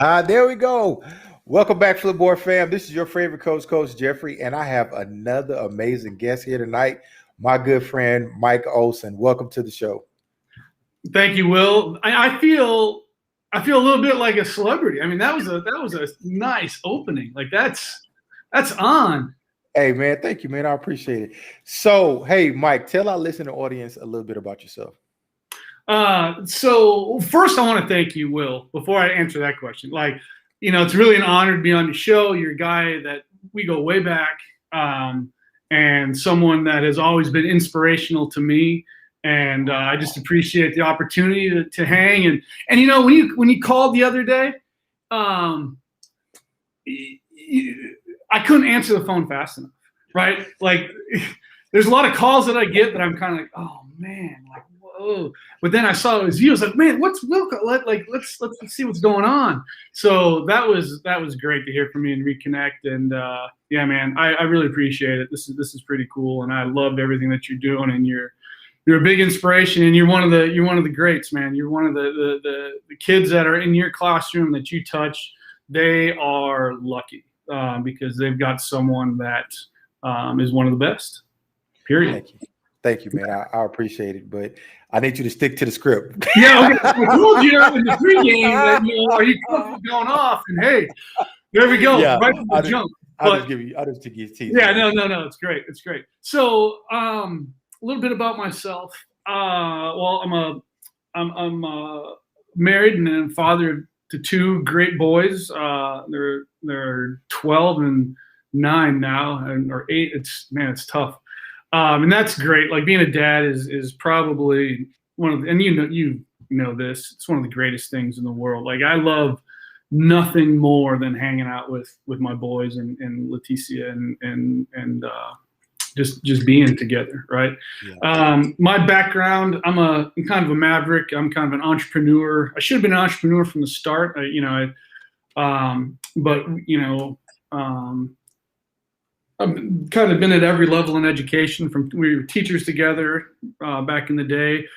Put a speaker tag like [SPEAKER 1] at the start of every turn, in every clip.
[SPEAKER 1] There we go. Welcome back, Flipboard fam. This is your favorite coach, Coach Jeffrey, and I have another amazing guest here tonight, my good friend Mike Olson. Welcome to the show.
[SPEAKER 2] Thank you, Will. I feel a little bit like a celebrity. I mean, that was a nice opening. Like that's on.
[SPEAKER 1] Hey, man, thank you, man. I appreciate it. So, hey, Mike, tell our listening audience a little bit about yourself.
[SPEAKER 2] So first, I want to thank you, Will. Before I answer that question, it's really an honor to be on the show. You're a guy that we go way back, and someone that has always been inspirational to me. And I just appreciate the opportunity to hang. And when you called the other day, I couldn't answer the phone fast enough, right? Like, there's a lot of calls that I get that I'm kind of like, oh man, like whoa. But then I saw it was you. I was like, man, what's Will? Let's see what's going on. So that was great to hear from you and reconnect. And yeah, man, I really appreciate it. This is pretty cool, and I loved everything that you're doing. And you're a big inspiration, and you're one of the greats, man. You're one of the kids that are in your classroom that you touch. They are lucky because they've got someone that is one of the best. Period.
[SPEAKER 1] Thank you, man. I appreciate it, but I need you to stick to the script.
[SPEAKER 2] Yeah, okay. I told you in the pregame that are you comfortable going off? And hey, there we go.
[SPEAKER 1] Yeah,
[SPEAKER 2] right from the jump.
[SPEAKER 1] I'll just give you a tease.
[SPEAKER 2] Yeah, no, it's great. It's great. So a little bit about myself. Well, I'm married and a father to two great boys. They're 12 and 9 now, or 8. It's tough. And that's great. Like, being a dad is probably one of the, and you know this, it's one of the greatest things in the world. Like, I love nothing more than hanging out with my boys and Leticia and just being together, right? Yeah. My background, I'm kind of a maverick. I'm kind of an entrepreneur. I should have been an entrepreneur from the start. I've kind of been at every level in education. We were teachers together back in the day,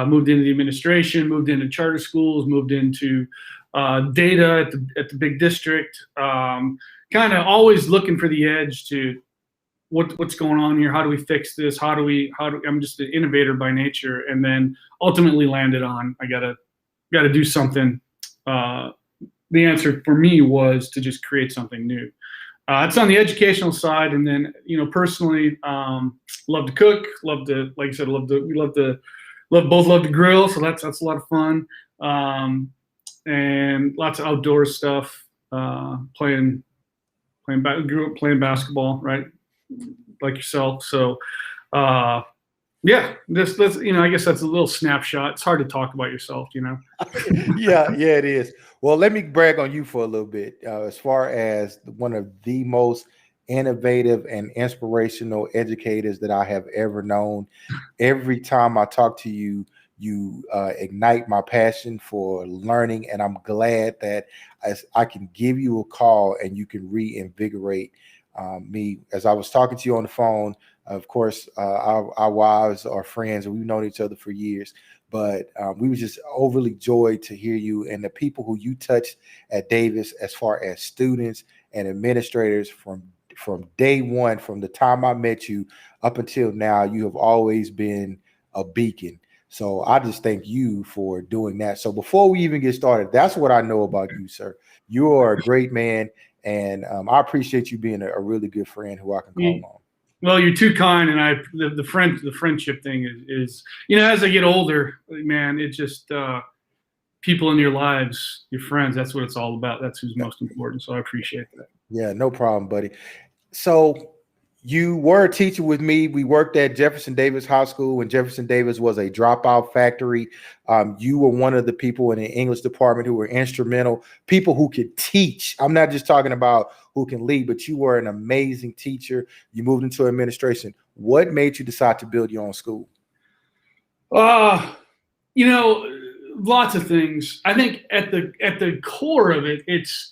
[SPEAKER 2] moved into the administration, moved into charter schools, moved into data at the big district, kind of always looking for the edge to what's going on here. How do we fix this? I'm just an innovator by nature, and then ultimately landed on, I gotta do something. The answer for me was to just create something new. It's on the educational side, and then personally, love to cook, love to, like I said, love to grill. So that's a lot of fun, and lots of outdoor stuff. Grew up playing basketball, right, like yourself. So yeah, this I guess that's a little snapshot. It's hard to talk about yourself,
[SPEAKER 1] yeah, it is. Well, let me brag on you for a little bit. As far as one of the most innovative and inspirational educators that I have ever known. Every time I talk to you, you ignite my passion for learning, and I'm glad that I can give you a call and you can reinvigorate me. As I was talking to you on the phone, of course, our wives are friends, and we've known each other for years. But we were just overly joyed to hear you and the people who you touched at Davis, as far as students and administrators from day one, from the time I met you up until now. You have always been a beacon. So I just thank you for doing that. So before we even get started, that's what I know about you, sir. You are a great man, and I appreciate you being a really good friend who I can call on.
[SPEAKER 2] Well, you're too kind, and the friendship thing is as I get older, man, it's just people in your lives, your friends. That's what it's all about. That's who's most important. So I appreciate that.
[SPEAKER 1] Yeah, no problem, buddy. So you were a teacher with me. We worked at Jefferson Davis High School when Jefferson Davis was a dropout factory. You were one of the people in the English department who were instrumental, people who could teach. I'm not just talking about who can lead, but you were an amazing teacher. You moved into administration. What made you decide to build your own school?
[SPEAKER 2] Lots of things. I think at the core of it, it's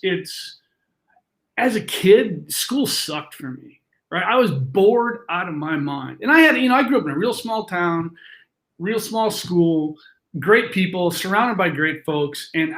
[SPEAKER 2] as a kid, school sucked for me. Right, I was bored out of my mind, and I grew up in a real small town, real small school, great people, surrounded by great folks, and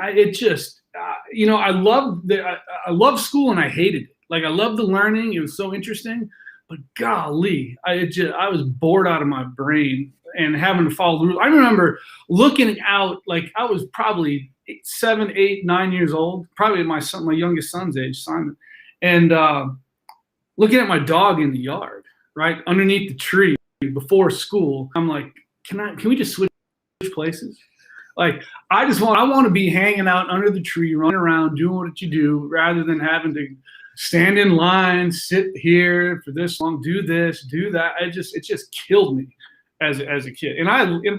[SPEAKER 2] I loved I loved school and I hated it. Like I loved the learning. It was so interesting, but golly, I was bored out of my brain and having to follow the rules. I remember looking out, like I was probably 7, 8, 9 years old, probably my youngest son's age, Simon, and looking at my dog in the yard, right underneath the tree before school. I'm like, can we just switch places? Like I want to be hanging out under the tree, running around, doing what you do, rather than having to stand in line, sit here for this long, do this, do that. It just killed me as a kid.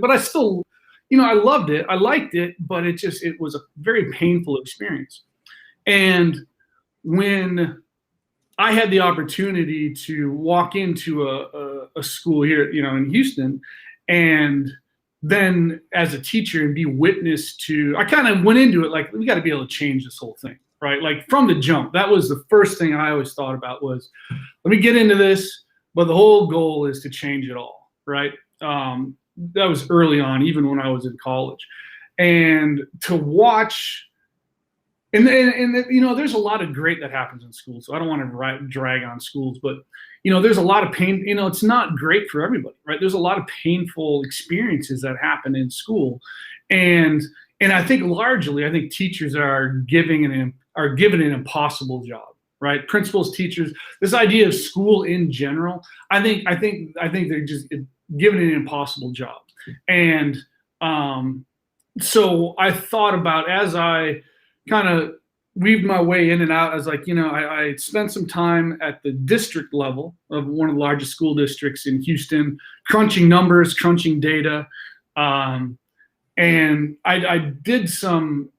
[SPEAKER 2] But I still, I loved it. I liked it, but it was a very painful experience. And when I had the opportunity to walk into a school here, in Houston, and then as a teacher and be witness to, I kind of went into it like, we got to be able to change this whole thing, right? Like from the jump, that was the first thing I always thought about was, let me get into this, but the whole goal is to change it all, right? That was early on, even when I was in college. And to watch, and there's a lot of great that happens in schools, so I don't want to drag on schools, but there's a lot of pain. It's not great for everybody, right? There's a lot of painful experiences that happen in school, and I think largely, teachers are given an impossible job, right? Principals, teachers, this idea of school in general, I think they're just given an impossible job, and so I thought about, as I kind of weaved my way in and out, I was like, I spent some time at the district level of one of the largest school districts in Houston, crunching numbers, crunching data. And I did some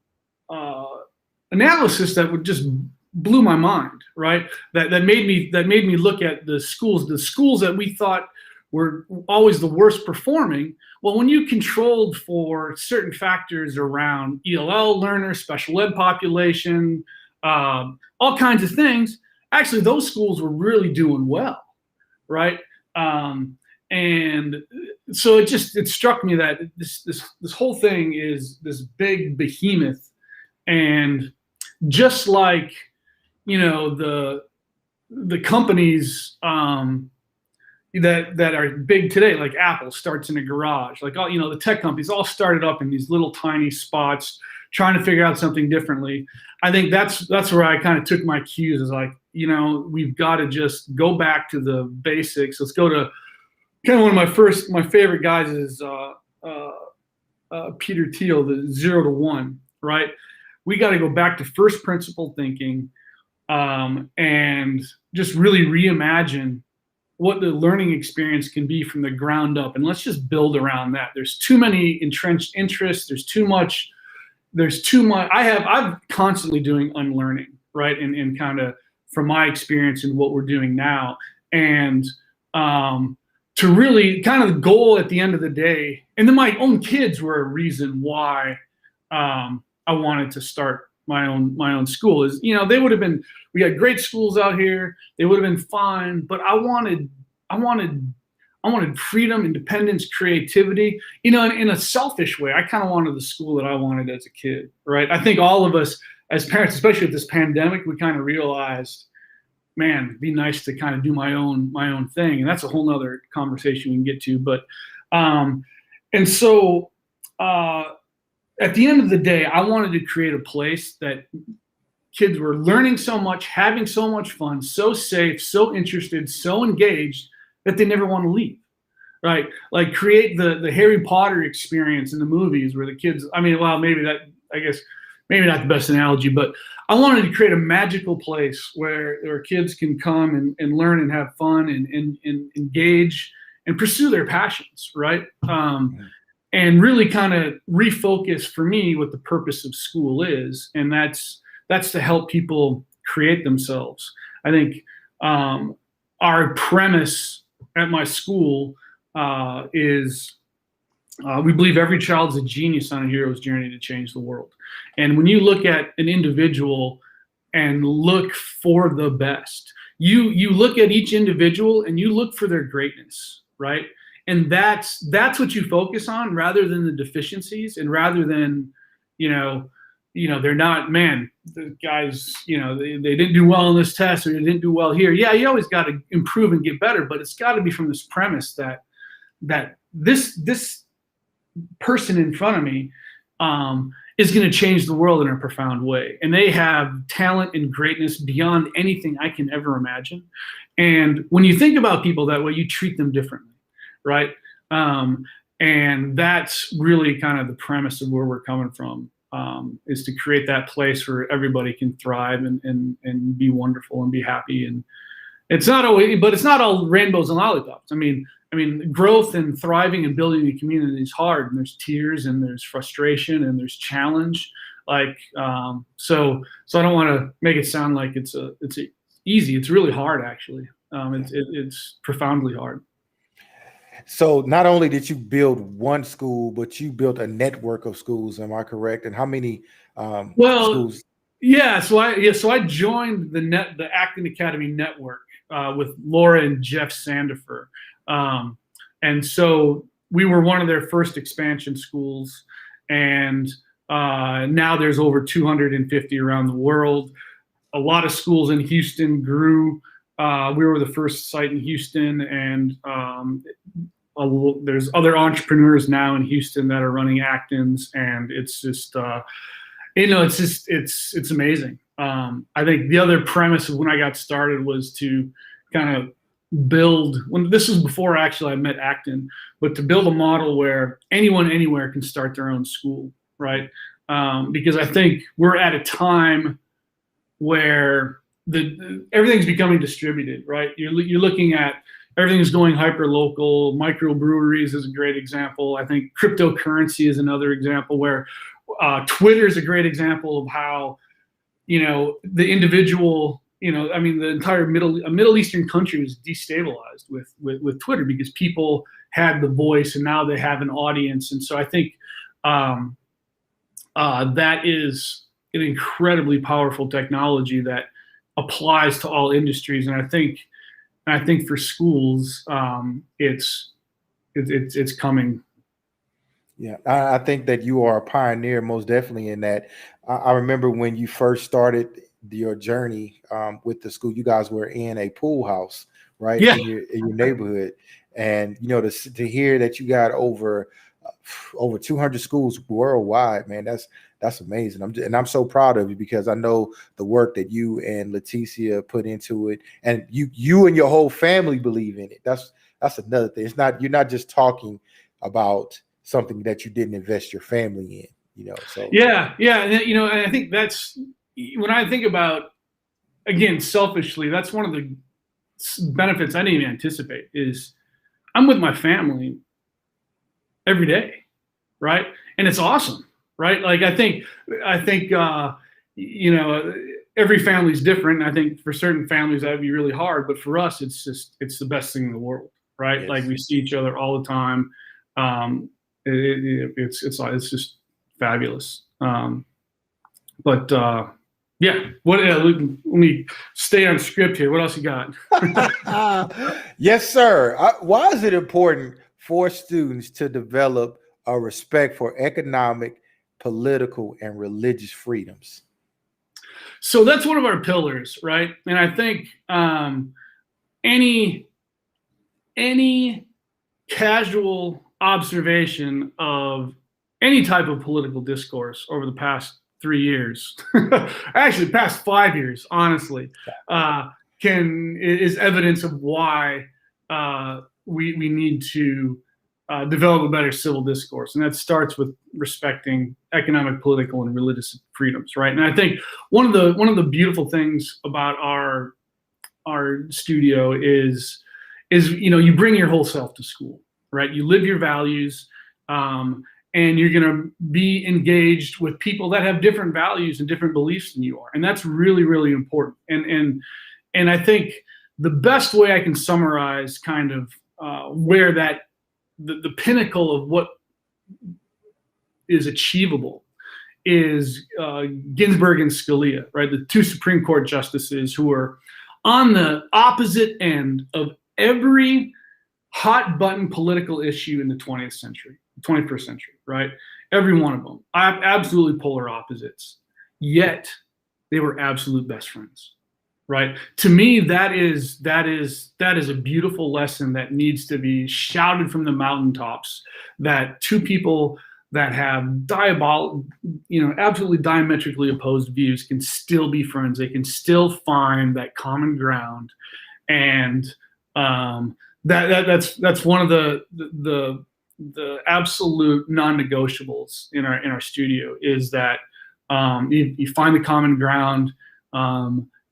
[SPEAKER 2] analysis that would just blew my mind, right? That made me look at the schools that we thought were always the worst performing. Well, when you controlled for certain factors around ELL learners, special ed population, all kinds of things, actually those schools were really doing well, right? And so it struck me that this whole thing is this big behemoth, and just like the companies that are big today, like Apple starts in a garage, like all the tech companies all started up in these little tiny spots trying to figure out something differently. I think that's where I kind of took my cues, is like, we've got to just go back to the basics. Let's go to kind of one of my favorite guys is Peter Thiel, the 0 to 1, right? We got to go back to first principle thinking, and just really reimagine what the learning experience can be from the ground up, and let's just build around that. There's too many entrenched interests. There's too much. I'm constantly doing unlearning, right? And kind of from my experience and what we're doing now, and to really kind of the goal at the end of the day. And then my own kids were a reason why I wanted to start my own school. Is they would have been, we got great schools out here, they would have been fine, but I wanted freedom, independence, creativity, in a selfish way. I kind of wanted the school that I wanted as a kid, right? I think all of us as parents, especially with this pandemic, we kind of realized, man, it'd be nice to kind of do my own thing. And that's a whole nother conversation we can get to. But and so at the end of the day, I wanted to create a place that kids were learning so much, having so much fun, so safe, so interested, so engaged that they never want to leave, right? Like create the Harry Potter experience in the movies where the kids, maybe not the best analogy, but I wanted to create a magical place where kids can come and learn and have fun and engage and pursue their passions, right? And really kind of refocus for me what the purpose of school is, and that's to help people create themselves. I think our premise at my school is we believe every child's a genius on a hero's journey to change the world. And when you look at an individual and look for the best, you look at each individual and you look for their greatness, right? And that's what you focus on, rather than the deficiencies, and rather than they're not, man, the guys, they didn't do well on this test, or they didn't do well here. Yeah, you always got to improve and get better, but it's got to be from this premise that this person in front of me is going to change the world in a profound way. And they have talent and greatness beyond anything I can ever imagine. And when you think about people that way, you treat them differently, right? And that's really kind of the premise of where we're coming from, is to create that place where everybody can thrive and be wonderful and be happy. And it's not all rainbows and lollipops. I mean, growth and thriving and building a community is hard, and there's tears and there's frustration and there's challenge. So I don't want to make it sound like it's easy. It's really hard, actually. It's profoundly hard.
[SPEAKER 1] So not only did you build one school, but you built a network of schools. Am I correct? And how many schools?
[SPEAKER 2] Yeah. So I joined the Acton Academy network with Laura and Jeff Sandifer. And so we were one of their first expansion schools, and now there's over 250 around the world. A lot of schools in Houston grew. We were the first site in Houston, and there's other entrepreneurs now in Houston that are running Actons, and it's just, it's amazing. I think the other premise of when I got started was to kind of build, this was before actually I met Acton, but to build a model where anyone anywhere can start their own school, right? Because I think we're at a time where everything's becoming distributed, right? You're looking at everything's going hyper local. Microbreweries is a great example. I think cryptocurrency is another example, where Twitter is a great example of how, the individual, the entire Middle Eastern country was destabilized with Twitter, because people had the voice and now they have an audience. And so I think that is an incredibly powerful technology that applies to all industries. And I think for schools, it's coming.
[SPEAKER 1] Yeah, I think that you are a pioneer, most definitely, in that. I remember when you first started your journey with the school, you guys were in a pool house, right?
[SPEAKER 2] Yeah.
[SPEAKER 1] In your neighborhood. And, to hear that you got over 200 schools worldwide, man, that's amazing. I'm so proud of you, because I know the work that you and Leticia put into it, and you and your whole family believe in it. That's another thing. You're not just talking about something that you didn't invest your family in, so.
[SPEAKER 2] Yeah. And I think that's, when I think about, again, selfishly, that's one of the benefits I didn't even anticipate, is I'm with my family every day, right? And it's awesome, right? Like, I think every family's different. I think for certain families that'd be really hard, but for us, it's the best thing in the world, right?
[SPEAKER 1] Yes.
[SPEAKER 2] Like, we see each other all the time. It's just fabulous. Yeah. Let me stay on script here. What else you got?
[SPEAKER 1] Yes, sir. Why is it important for students to develop a respect for economic, political, and religious freedoms?
[SPEAKER 2] So that's one of our pillars, right? And I think any casual observation of any type of political discourse over the past 3 years, actually past 5 years, honestly, is evidence of why we need to develop a better civil discourse. And that starts with respecting economic, political, and religious freedoms, right? And I think one of the beautiful things about our studio is you bring your whole self to school, right? You live your values, and you're going to be engaged with people that have different values and different beliefs than you are. And that's really, really important. And I think the best way I can summarize kind of where the pinnacle of what is achievable is Ginsburg and Scalia, right? The two Supreme Court justices who are on the opposite end of every hot button political issue in the 20th century, 21st century, right? Every one of them, absolutely polar opposites, yet they were absolute best friends, right? To me, that is a beautiful lesson that needs to be shouted from the mountaintops. That two people that have absolutely diametrically opposed views can still be friends. They can still find that common ground, and that's one of the absolute non-negotiables in our studio is that you find the common ground,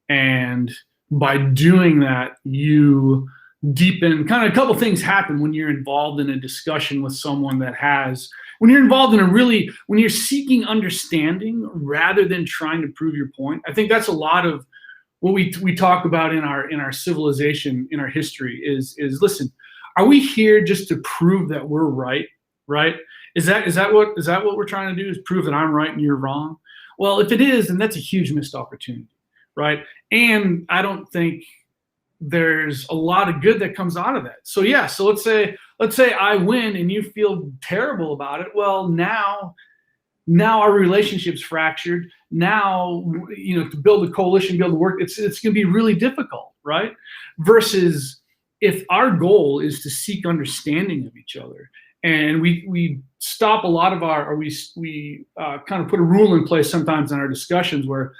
[SPEAKER 2] and by doing that, you deepen. Kind of a couple things happen when you're involved in a discussion with someone when you're involved in when you're seeking understanding rather than trying to prove your point. I think that's a lot of what we talk about in our civilization, in our history is listen, are we here just to prove that we're right? Right? Is that what we're trying to do, is prove that I'm right and you're wrong? Well, if it is, then that's a huge missed opportunity, right? And I don't think there's a lot of good that comes out of that. So yeah, so let's say I win and you feel terrible about it. Well, now our relationship's fractured. Now, to build a coalition, build a work, it's going to be really difficult, right? Versus if our goal is to seek understanding of each other, and we stop a lot of we kind of put a rule in place sometimes in our discussions where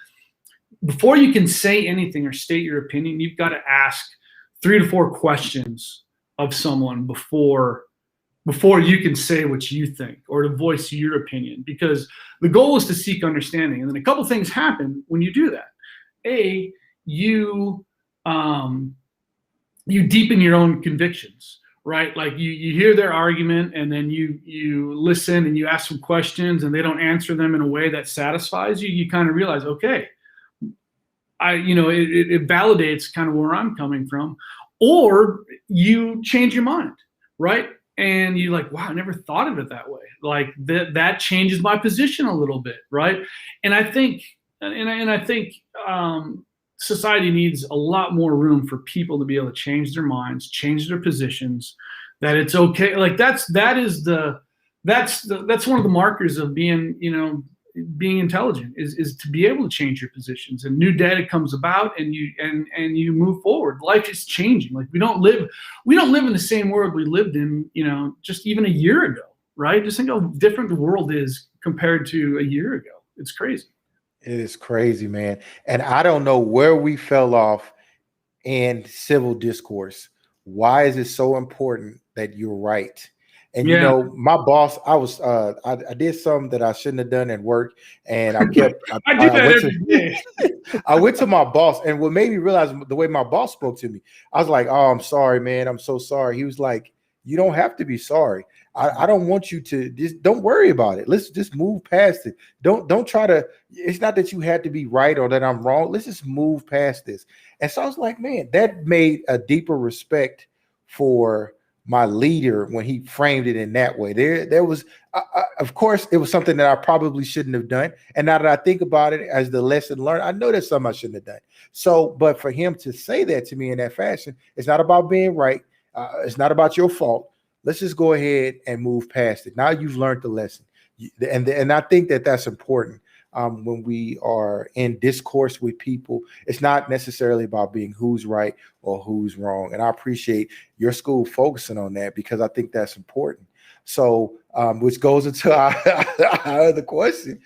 [SPEAKER 2] before you can say anything or state your opinion, you've got to ask 3 to 4 questions of someone before you can say what you think or to voice your opinion, because the goal is to seek understanding. And then a couple things happen when you do that. A, you deepen your own convictions, right? Like you hear their argument and then you listen and you ask some questions and they don't answer them in a way that satisfies you. You kind of realize, okay, it validates kind of where I'm coming from. Or you change your mind, right? And you're like, wow, I never thought of it that way. Like that changes my position a little bit, right? And I think society needs a lot more room for people to be able to change their minds, change their positions. That it's okay. Like that's one of the markers of being intelligent is to be able to change your positions, and new data comes about and you move forward. Life is changing. Like we don't live in the same world we lived in, just even a year ago, right? Just think how different the world is compared to a year ago. It's crazy.
[SPEAKER 1] It is crazy, man. And I don't know where we fell off in civil discourse. Why is it so important that you're right? And my boss, I did something that I shouldn't have done at work, and I kept. I went to my boss, and what made me realize the way my boss spoke to me, I was like, "Oh, I'm sorry, man. I'm so sorry." He was like, "You don't have to be sorry. I don't want you to. Just don't worry about it. Let's just move past it. Don't try to. It's not that you had to be right or that I'm wrong. Let's just move past this." And so I was like, "Man, that made a deeper respect for my leader when he framed it in that way." There was, of course, it was something that I probably shouldn't have done. And now that I think about it as the lesson learned, I know that's something I shouldn't have done. So, but for him to say that to me in that fashion, it's not about being right. It's not about your fault. Let's just go ahead and move past it. Now you've learned the lesson. And I think that that's important. When we are in discourse with people, it's not necessarily about being who's right or who's wrong. And I appreciate your school focusing on that, because I think that's important. So, which goes into our other question.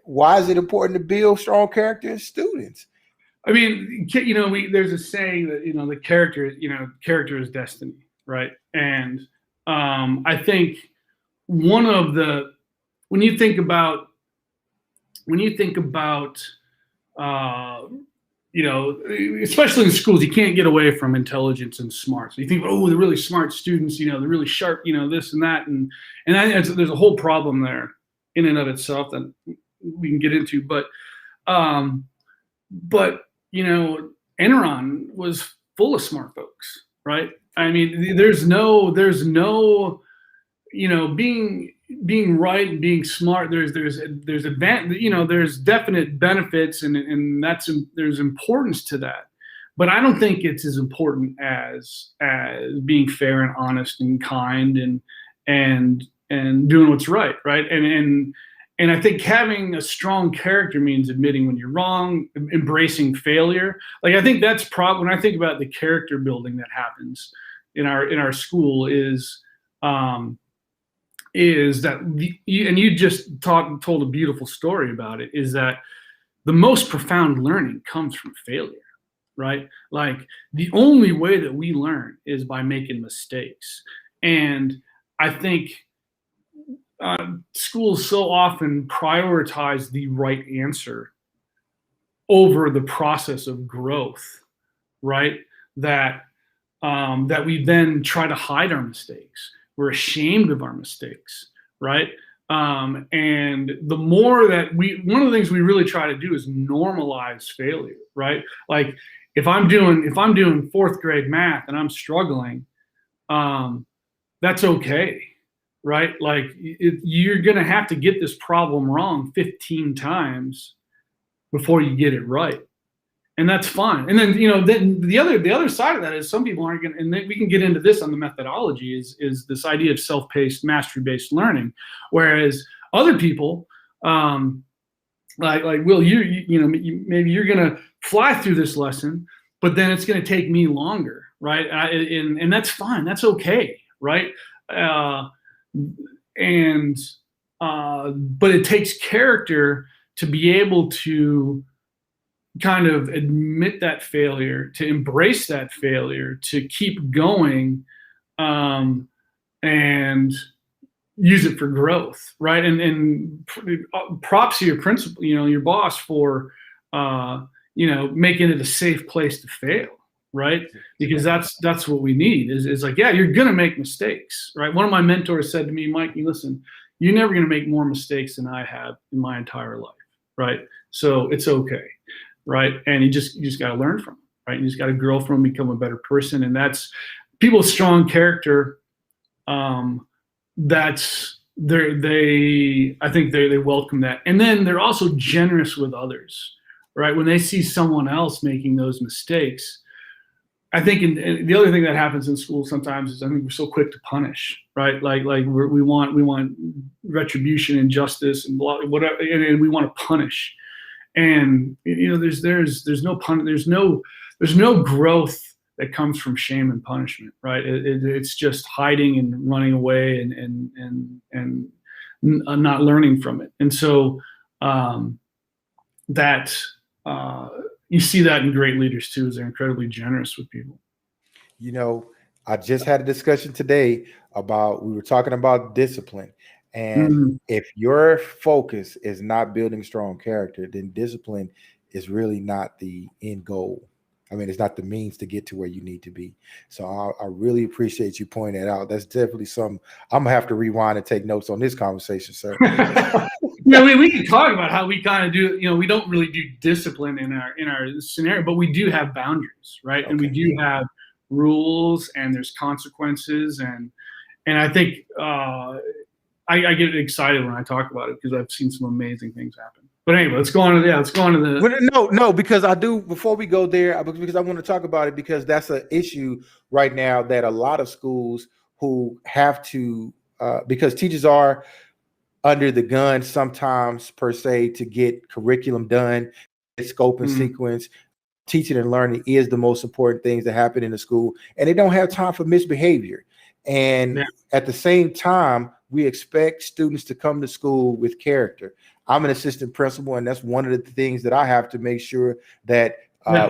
[SPEAKER 1] Why is it important to build strong character in students?
[SPEAKER 2] I mean, there's a saying that, the character is destiny, right? And I think when you think about, especially in schools, you can't get away from intelligence and smarts. So you think, oh, the really smart students, they're really sharp, this and that. And I think there's a whole problem there in and of itself that we can get into. But Enron was full of smart folks, right? I mean, there's no, being right and being smart, there's definite benefits, and there's importance to that. but I don't think it's as important as being fair and honest and kind and doing what's right, right? And I think having a strong character means admitting when you're wrong, embracing failure. Like I think that's when I think about the character building that happens in our school is that and you just told a beautiful story about it, is that the most profound learning comes from failure, right? Like the only way that we learn is by making mistakes. And I think schools so often prioritize the right answer over the process of growth, right? That we then try to hide our mistakes. We're ashamed of our mistakes, right? And the more that one of the things we really try to do is normalize failure, right? Like if I'm doing fourth grade math and I'm struggling, that's okay, right? Like you're going to have to get this problem wrong 15 times before you get it right. And that's fine. And then, then the other side of that is some people aren't going to, and we can get into this on the methodology, is this idea of self-paced, mastery-based learning. Whereas other people, like Will, maybe you're going to fly through this lesson, but then it's going to take me longer, right? And that's fine. That's okay, right? But it takes character to be able to kind of admit that failure, to embrace that failure, to keep going, and use it for growth, right? And props to your principal, your boss, for making it a safe place to fail, right? Because that's what we need is like, yeah, you're gonna make mistakes, right? One of my mentors said to me, Mike, listen, you're never gonna make more mistakes than I have in my entire life, right? So it's okay. Right. And you just got to learn from it, right? You just got to grow from them, become a better person. And that's people with strong character. I think they welcome that. And then they're also generous with others, right? When they see someone else making those mistakes, I think the other thing that happens in school sometimes is I think we're so quick to punish, right? Like we want retribution and justice and blah, whatever, and we want to punish. And there's no growth that comes from shame and punishment, right? It's just hiding and running away and not learning from it. And so you see that in great leaders too, is they're incredibly generous with people.
[SPEAKER 1] I just had a discussion today we were talking about discipline. And if your focus is not building strong character, then discipline is really not the end goal. I mean, it's not the means to get to where you need to be. So I really appreciate you pointing that out. That's definitely something I'm gonna have to rewind and take notes on this conversation, sir.
[SPEAKER 2] We can talk about how we kind of do. We don't really do discipline in our scenario, but we do have boundaries, right? Okay. And we do have rules, and there's consequences, and I think. I get excited when I talk about it because I've seen some amazing things happen. But anyway, let's go on to the.
[SPEAKER 1] No, because I do. Before we go there, because I want to talk about it, because that's an issue right now that a lot of schools who have to, because teachers are under the gun sometimes per se to get curriculum done, scope and sequence. Teaching and learning is the most important things that happen in the school, and they don't have time for misbehavior. And at the same time, we expect students to come to school with character. I'm an assistant principal, and that's one of the things that I have to make sure that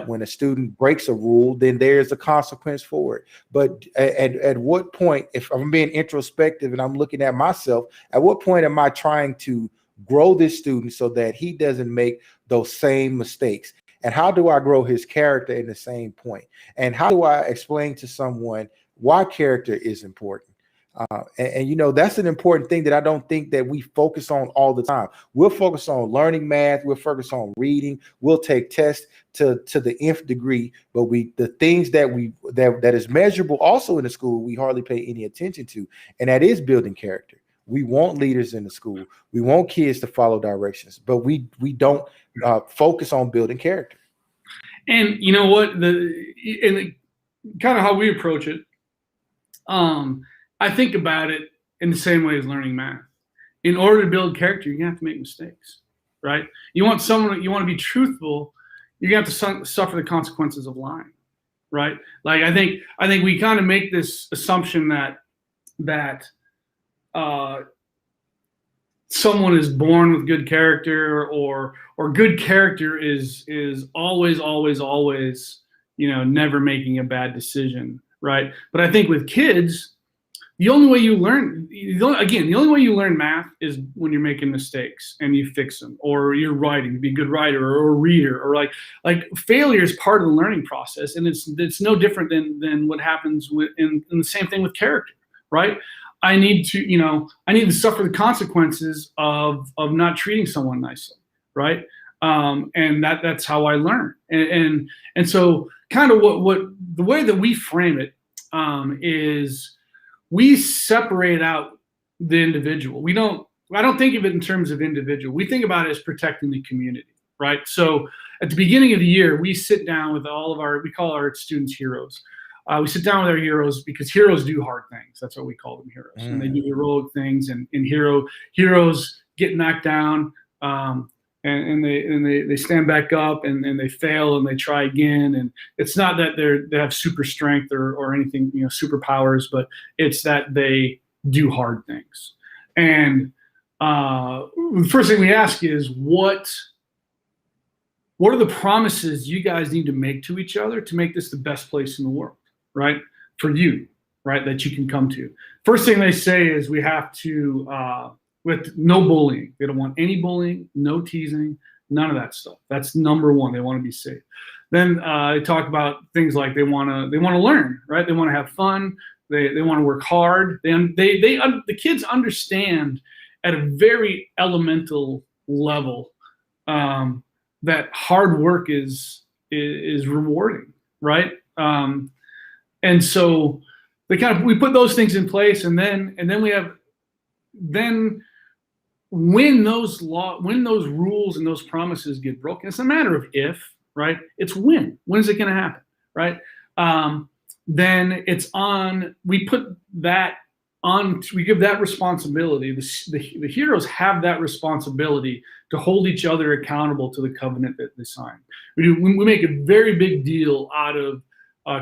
[SPEAKER 1] when a student breaks a rule, then there's a consequence for it. But at what point, if I'm being introspective and I'm looking at myself, at what point am I trying to grow this student so that he doesn't make those same mistakes? And how do I grow his character in the same point? And how do I explain to someone why character is important? That's an important thing that I don't think that we focus on all the time. We'll focus on learning math. We'll focus on reading. We'll take tests to the nth degree, but the things that is measurable also in the school, we hardly pay any attention to. And that is building character. We want leaders in the school. We want kids to follow directions, but we don't focus on building character.
[SPEAKER 2] And you know what, kind of how we approach it, I think about it in the same way as learning math. In order to build character, you're gonna have to make mistakes, right? You want to be truthful, you're gonna have to suffer the consequences of lying, right? Like I think we kind of make this assumption that someone is born with good character, or good character is always never making a bad decision, right? But I think with kids, the only way you learn math is when you're making mistakes and you fix them, or you're writing, be a good writer or a reader, or like failure is part of the learning process, and it's no different than what happens in the same thing with character, right? I need to suffer the consequences of not treating someone nicely, right? And that's how I learn. And so kind of what the way that we frame it is we separate out the individual. I don't think of it in terms of individual. We think about it as protecting the community, right? So at the beginning of the year, we sit down with we call our students heroes. We sit down with our heroes because heroes do hard things. That's why we call them heroes. And they do heroic things, and heroes get knocked down, and they stand back up, and they fail, and they try again. And it's not that they have super strength or anything, superpowers, but it's that they do hard things. And the first thing we ask is, what are the promises you guys need to make to each other to make this the best place in the world, right? For you, right? That you can come to. First thing they say is we have to, with no bullying. They don't want any bullying, no teasing, none of that stuff. That's number one. They want to be safe. Then they talk about things like they want to learn, right? They want to have fun. They want to work hard. The kids understand at a very elemental level that hard work is rewarding, right? And so we put those things in place, and then when those rules and those promises get broken, it's a matter of if, right? It's when. When is it going to happen, right? Then it's on. We put that on. We give that responsibility. The heroes have that responsibility to hold each other accountable to the covenant that they sign. We make a very big deal out of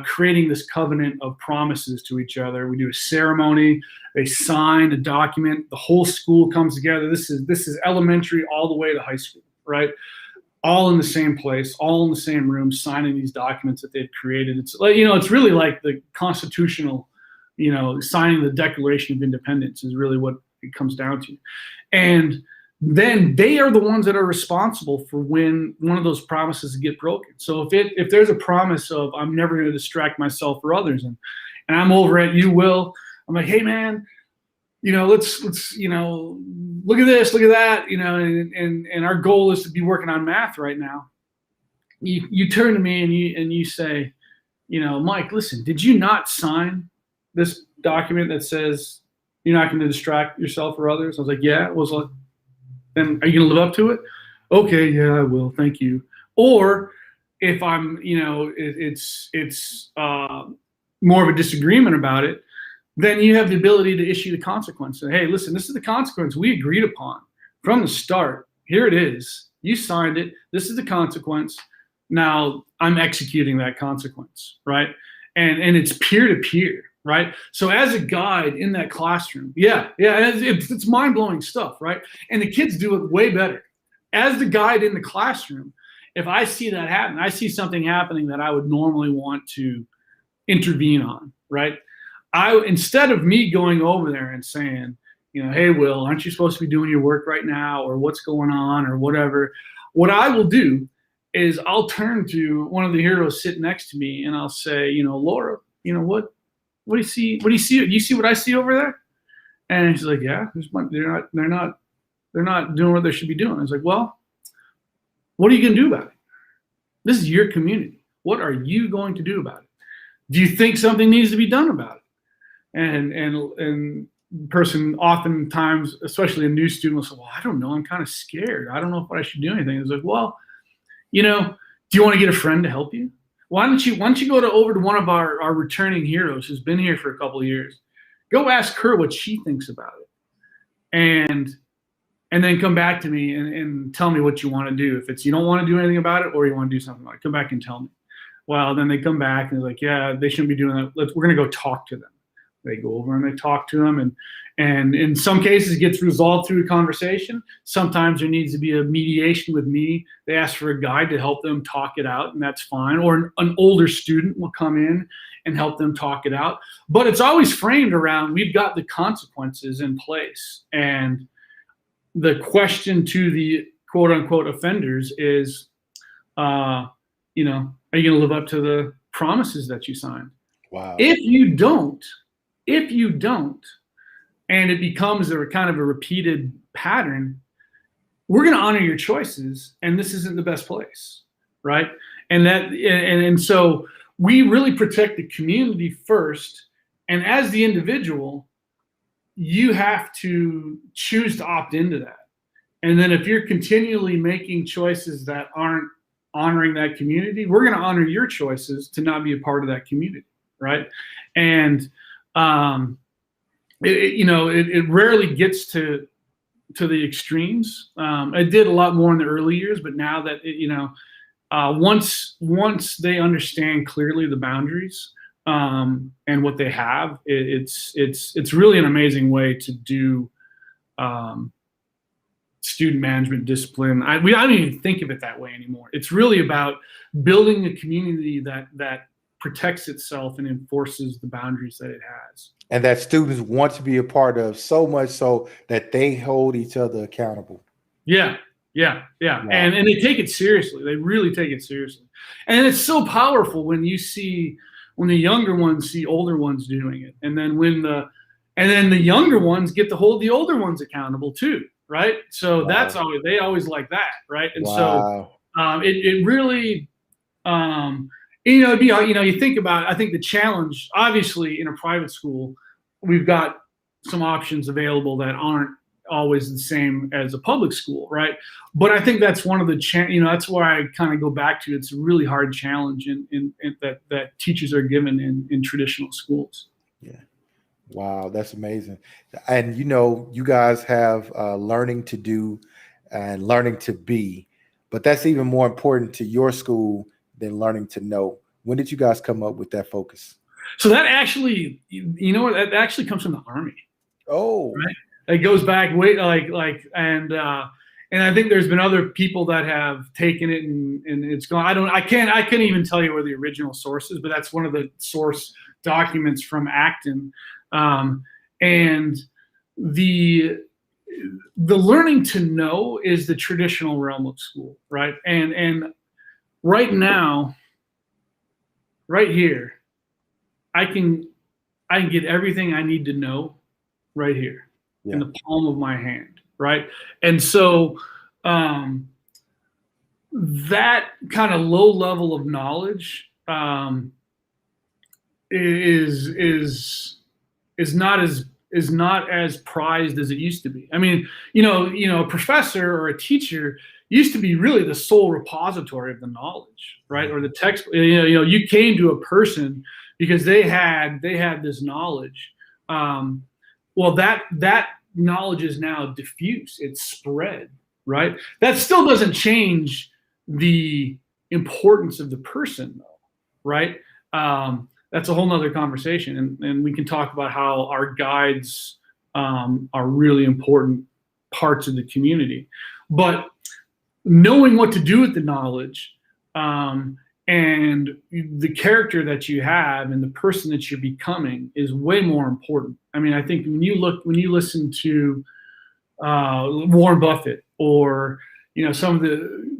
[SPEAKER 2] creating this covenant of promises to each other. We do a ceremony. They sign a document. The whole school comes together. This is elementary all the way to high school, right? All in the same place, all in the same room, signing these documents that they've created. It's like, it's really like the constitutional, signing the Declaration of Independence is really what it comes down to. And then they are the ones that are responsible for when one of those promises get broken. So if there's a promise of I'm never going to distract myself or others, and I'm over at you, Will, I'm like, hey man, let's look at this, look at that, and our goal is to be working on math right now. You turn to me and you say, Mike, listen, did you not sign this document that says you're not going to distract yourself or others? I was like, yeah. It was like, then are you going to live up to it? Okay, yeah, I will. Thank you. Or if I'm, it's more of a disagreement about it, then you have the ability to issue the consequence. Say, hey, listen, this is the consequence we agreed upon from the start. Here it is. You signed it. This is the consequence. Now I'm executing that consequence, right? And it's peer-to-peer, right? So as a guide in that classroom, it's mind-blowing stuff, right? And the kids do it way better. As the guide in the classroom, if I see that happen, I see something happening that I would normally want to intervene on, right? Instead of me going over there and saying, hey, Will, aren't you supposed to be doing your work right now, or what's going on, or whatever, what I will do is I'll turn to one of the heroes sitting next to me and I'll say, Laura, what do you see? What do you see? Do you see what I see over there? And she's like, yeah, they're not doing what they should be doing. I was like, well, what are you going to do about it? This is your community. What are you going to do about it? Do you think something needs to be done about it? And person oftentimes, especially a new student, will say, well, I don't know. I'm kind of scared. I don't know if I should do anything. It's like, well, Do you want to get a friend to help you? Why don't you go over to one of our returning heroes who's been here for a couple of years? Go ask her what she thinks about it. And then come back to me and tell me what you want to do. If it's you don't want to do anything about it or you want to do something about it, come back and tell me. Well, then they come back and they're like, yeah, they shouldn't be doing that. We're going to go talk to them. They go over and they talk to them. And in some cases, it gets resolved through a conversation. Sometimes there needs to be a mediation with me. They ask for a guide to help them talk it out, and that's fine. Or an older student will come in and help them talk it out. But it's always framed around we've got the consequences in place. And the question to the quote unquote offenders is, are you going to live up to the promises that you signed?
[SPEAKER 1] Wow.
[SPEAKER 2] If you don't, and it becomes a kind of a repeated pattern, we're going to honor your choices, and this isn't the best place, right? And so we really protect the community first, and as the individual, you have to choose to opt into that. And then if you're continually making choices that aren't honoring that community, we're going to honor your choices to not be a part of that community, right? And it rarely gets to the extremes. It did a lot more in the early years, but now that once they understand clearly the boundaries and what they have, it's really an amazing way to do student management discipline. I don't even think of it that way anymore. It's really about building a community that protects itself and enforces the boundaries that it has.
[SPEAKER 1] And that students want to be a part of, so much so that they hold each other accountable.
[SPEAKER 2] Yeah. Wow. And they take it seriously. They really take it seriously. And it's so powerful when the younger ones see older ones doing it. And then then the younger ones get to hold the older ones accountable too. Right. So that's they always like that. Right. And so it really, you think about, I think the challenge, obviously in a private school, we've got some options available that aren't always the same as a public school, right? But I think that's one of the, that's why I kind of go back to, it's a really hard challenge in that teachers are given in traditional schools.
[SPEAKER 1] Yeah. Wow, that's amazing. And you guys have learning to do and learning to be, but that's even more important to your school than learning to know. When did you guys come up with that focus?
[SPEAKER 2] So that actually, that actually comes from the Army.
[SPEAKER 1] Oh,
[SPEAKER 2] right. It goes back and I think there's been other people that have taken it and it's gone. I couldn't even tell you where the original source is, but that's one of the source documents from Acton. And the learning to know is the traditional realm of school, right? And right now, right here, I can get everything I need to know right here in the palm of my hand, right? And so that kind of low level of knowledge is not as prized as it used to be. I mean, a professor or a teacher used to be really the sole repository of the knowledge, right? Or the text. You came to a person because they had this knowledge. Well, that knowledge is now diffuse. It's spread, right? That still doesn't change the importance of the person, though, right? That's a whole nother conversation, and we can talk about how our guides are really important parts of the community. But knowing what to do with the knowledge and the character that you have and the person that you're becoming is way more important. I mean, I think when you listen to Warren Buffett or some of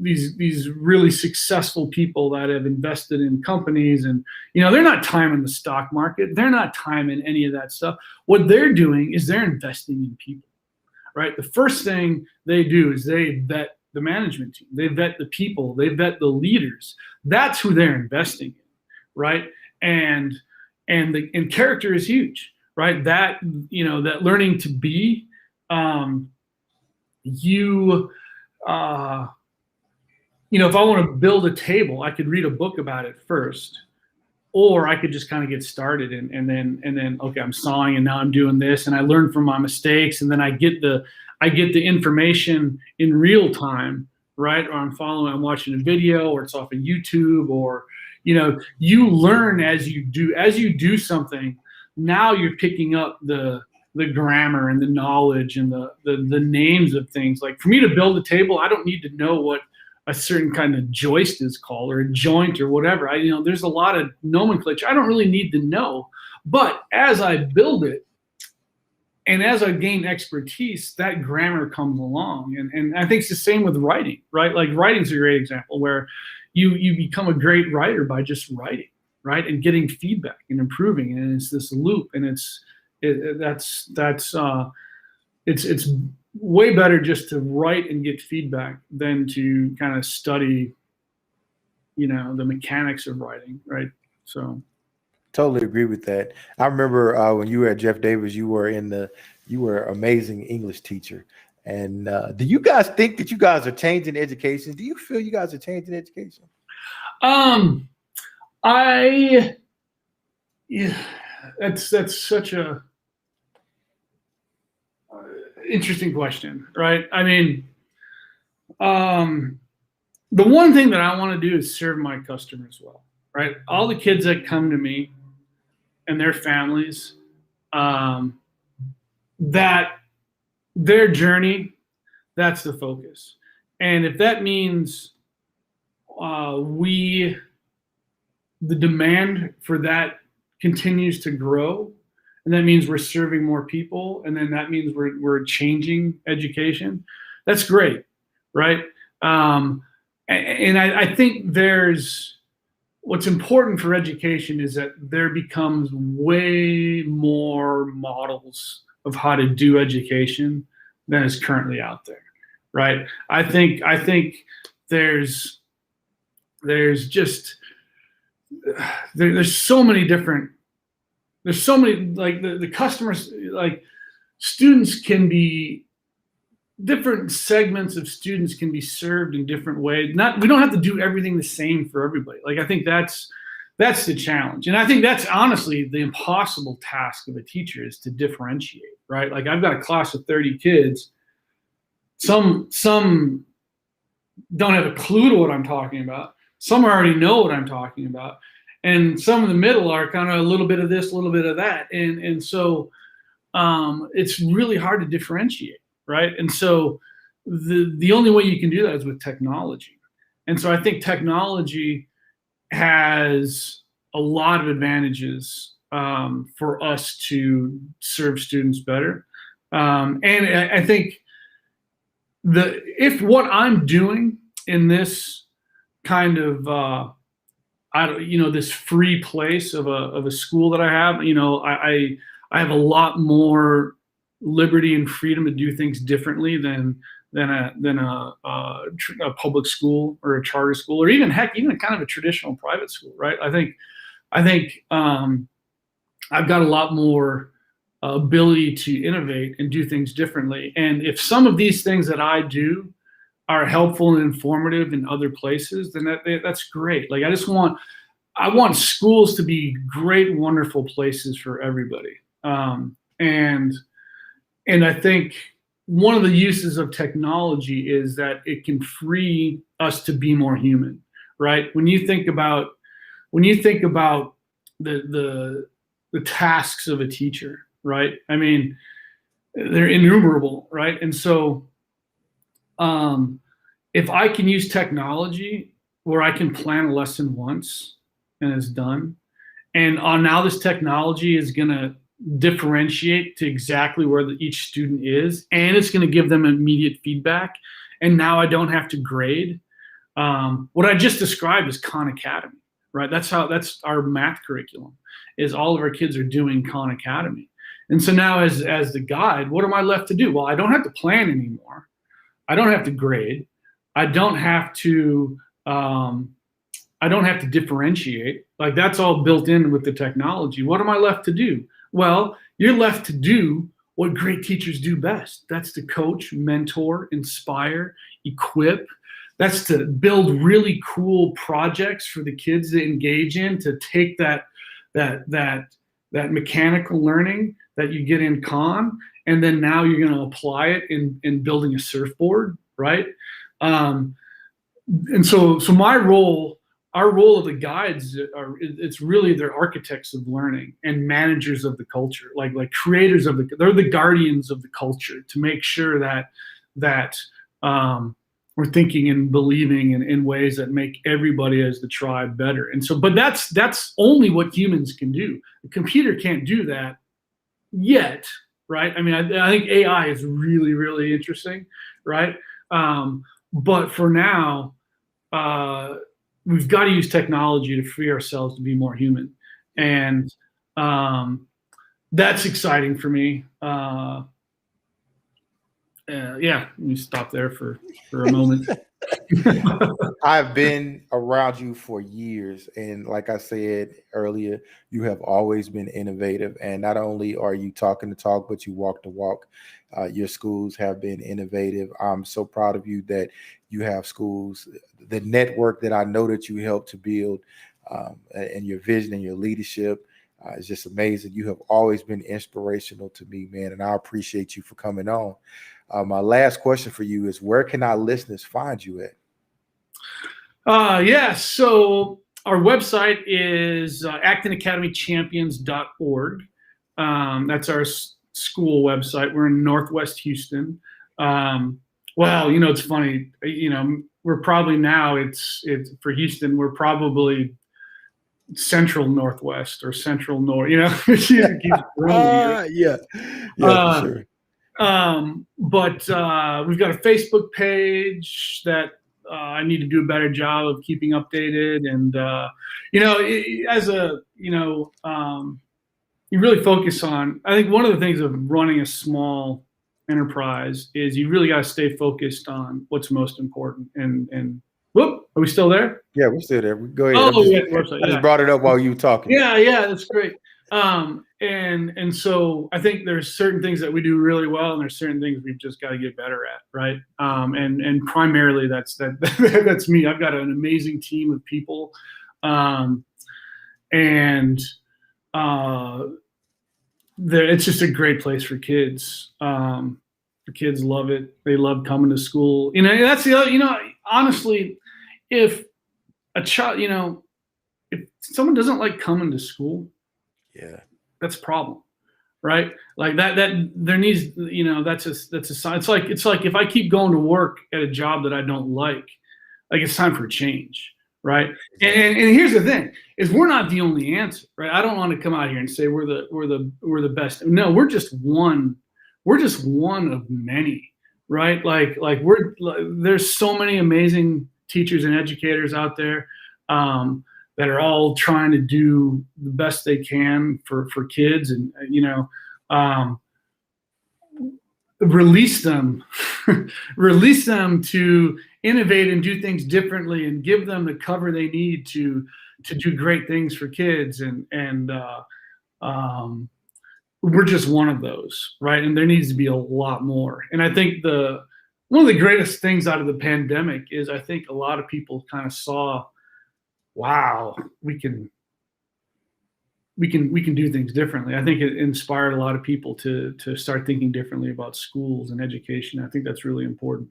[SPEAKER 2] these really successful people that have invested in companies, and they're not timing the stock market, they're not timing any of that stuff. What they're doing is they're investing in people, right? The first thing they do is they vet the management team, they vet the people, they vet the leaders. That's who they're investing in, right? And character is huge, right? That that learning to be if I want to build a table, I could read a book about it first, or I could just kind of get started and then okay, I'm sawing and now I'm doing this, and I learn from my mistakes, and then I get the information in real time, right? Or I'm watching a video, or it's off of YouTube, or you learn as you do something. Now you're picking up the grammar and the knowledge and the names of things. Like for me to build a table, I don't need to know what a certain kind of joist is called, or a joint, or whatever. There's a lot of nomenclature I don't really need to know. But as I build it and as I gain expertise, that grammar comes along. And I think it's the same with writing, right? Like writing's a great example where you become a great writer by just writing, right? And getting feedback and improving. And it's this loop, and it's way better just to write and get feedback than to kind of study, the mechanics of writing, right? So
[SPEAKER 1] totally agree with that. I remember when you were at Jeff Davis, you were an amazing English teacher. And do you guys think that you guys are changing education? Do you feel you guys are changing education?
[SPEAKER 2] That's such a interesting question, right? I mean, the one thing that I want to do is serve my customers well, right? All the kids that come to me and their families, that their journey, that's the focus. And if that means the demand for that continues to grow, and that means we're serving more people, and then that means we're changing education, that's great, right? And I think what's important for education is that there becomes way more models of how to do education than is currently out there, right? I think there's so many different. There's so many, like the customers, like students can be, different segments of students can be served in different ways. We don't have to do everything the same for everybody. Like I think that's the challenge. And I think that's honestly the impossible task of a teacher, is to differentiate, right? Like I've got a class of 30 kids. Some don't have a clue to what I'm talking about. Some already know what I'm talking about. And some in the middle are kind of a little bit of this, a little bit of that. And so it's really hard to differentiate, right? And so the only way you can do that is with technology. And so I think technology has a lot of advantages for us to serve students better. And I think if what I'm doing in this kind of this free place of a school that I have, I have a lot more liberty and freedom to do things differently than a public school or a charter school, or even a kind of a traditional private school, right? I think I've got a lot more ability to innovate and do things differently. And if some of these things that I do are helpful and informative in other places, then that's great. Like I want schools to be great, wonderful places for everybody. And I think one of the uses of technology is that it can free us to be more human, right? When you think about the tasks of a teacher, right? I mean, they're innumerable, right? And so if I can use technology where I can plan a lesson once and it's done, and now this technology is going to differentiate to exactly where each student is, and it's going to give them immediate feedback, and now I don't have to grade. What I just described is Khan Academy, right? That's our math curriculum, is all of our kids are doing Khan Academy. And so now as the guide, what am I left to do? Well, I don't have to plan anymore. I don't have to grade. I don't have to differentiate. Like that's all built in with the technology. What am I left to do? Well, you're left to do what great teachers do best. That's to coach, mentor, inspire, equip. That's to build really cool projects for the kids to engage in, to take that mechanical learning that you get in con, and then now you're going to apply it in building a surfboard, right? And so my role, our role of the guides it's really, they're architects of learning and managers of the culture, like creators of they're the guardians of the culture, to make sure that we're thinking and believing in ways that make everybody as the tribe better. And so, but that's only what humans can do. The computer can't do that yet, right? I mean, I think AI is really, really interesting, right? But for now, we've got to use technology to free ourselves to be more human. And that's exciting for me. Yeah, let me stop there for a moment.
[SPEAKER 1] I've been around you for years, and like I said earlier, you have always been innovative. And not only are you talking the talk, but you walk the walk. Your schools have been innovative. I'm so proud of you that you have schools, the network that I know that you helped to build, and your vision and your leadership is just amazing. You have always been inspirational to me, man, and I appreciate you for coming on. My last question for you is, where can our listeners find you at?
[SPEAKER 2] Yeah, so our website is actonacademychampions.org. That's our school website. We're in Northwest Houston. Well, it's funny. We're probably now, it's for Houston, we're probably central Northwest or central North.
[SPEAKER 1] Yeah, for sure.
[SPEAKER 2] But we've got a Facebook page that I need to do a better job of keeping updated. And, you really focus on, I think one of the things of running a small enterprise is you really got to stay focused on what's most important. And whoop, are we still there?
[SPEAKER 1] Yeah, we're still there. Go ahead.
[SPEAKER 2] Oh,
[SPEAKER 1] I just brought it up while you were talking.
[SPEAKER 2] Yeah, that's great. And so I think there's certain things that we do really well, and there's certain things we've just got to get better at, right? And primarily that's me. I've got an amazing team of people, it's just a great place for kids. The kids love it. They love coming to school. That's the other. Honestly, if a child, if someone doesn't like coming to school,
[SPEAKER 1] yeah,
[SPEAKER 2] that's a problem, right? Like that there needs, that's a sign. It's like if I keep going to work at a job that I don't like it's time for a change, right? And here's the thing: is we're not the only answer, right? I don't want to come out here and say we're the best. No, we're just one. We're just one of many, right? There's so many amazing teachers and educators out there that are all trying to do the best they can for kids, and release them to innovate and do things differently, and give them the cover they need to do great things for kids. And we're just one of those, right? And there needs to be a lot more. And I think one of the greatest things out of the pandemic is I think a lot of people kind of saw, wow, we can do things differently. I think it inspired a lot of people to start thinking differently about schools and education. I think that's really important.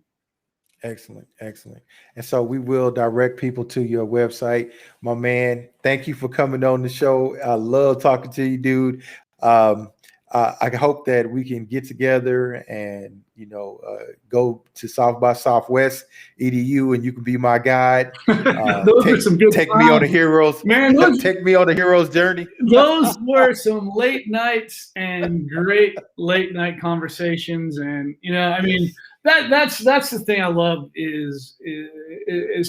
[SPEAKER 1] Excellent. And so we will direct people to your website. My man, thank you for coming on the show. I love talking to you, dude. I hope that we can get together and go to South by Southwest EDU, and you can be my guide. Take me on the heroes. Man, take me on the hero's journey.
[SPEAKER 2] Those were some late nights and great late night conversations, and that's the thing I love is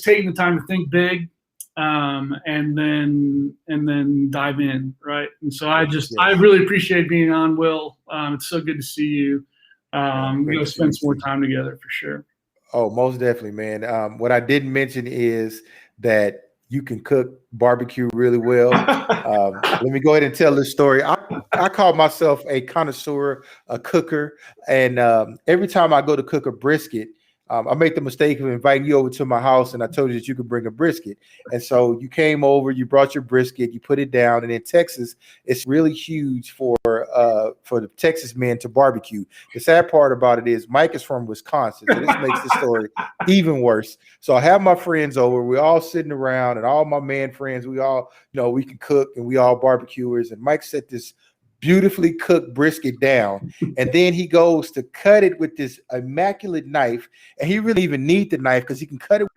[SPEAKER 2] taking the time to think big. And then dive in, right? And so I really appreciate being on, Will. It's so good to see you. We'll spend some more time together for sure.
[SPEAKER 1] Oh, most definitely, man. What I didn't mention is that you can cook barbecue really well. Let me go ahead and tell this story. I call myself a connoisseur, a cooker, and every time I go to cook a brisket, I made the mistake of inviting you over to my house, and I told you that you could bring a brisket. And so you came over, you brought your brisket, you put it down, and in Texas, it's really huge for the Texas men to barbecue. The sad part about it is Mike is from Wisconsin, so this makes the story even worse. So I have my friends over, we're all sitting around, and all my man friends, we all, we can cook, and we all barbecuers. And Mike set this beautifully cooked brisket down, and then he goes to cut it with this immaculate knife, and he really even need the knife because he can cut it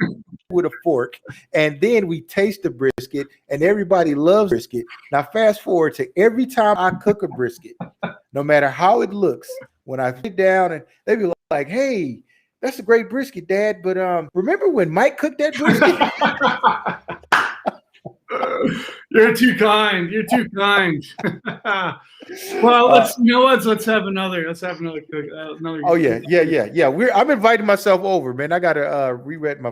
[SPEAKER 1] with a fork. And then we taste the brisket, and everybody loves brisket. Now fast forward to every time I cook a brisket, no matter how it looks, when I sit down, and they be like, "Hey, that's a great brisket, Dad, but remember when Mike cooked that brisket?"
[SPEAKER 2] You're too kind. You're too kind. Well, let's have another. Let's have another cook.
[SPEAKER 1] Oh yeah. I'm inviting myself over, man. I gotta re-read my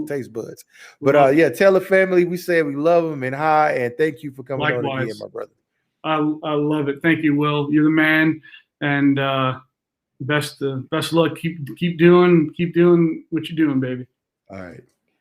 [SPEAKER 1] taste buds. But yeah, tell the family we said we love them and hi, and thank you for coming on again, my brother.
[SPEAKER 2] I love it. Thank you, Will. You're the man, and best luck. Keep doing what you're doing, baby.
[SPEAKER 1] All right.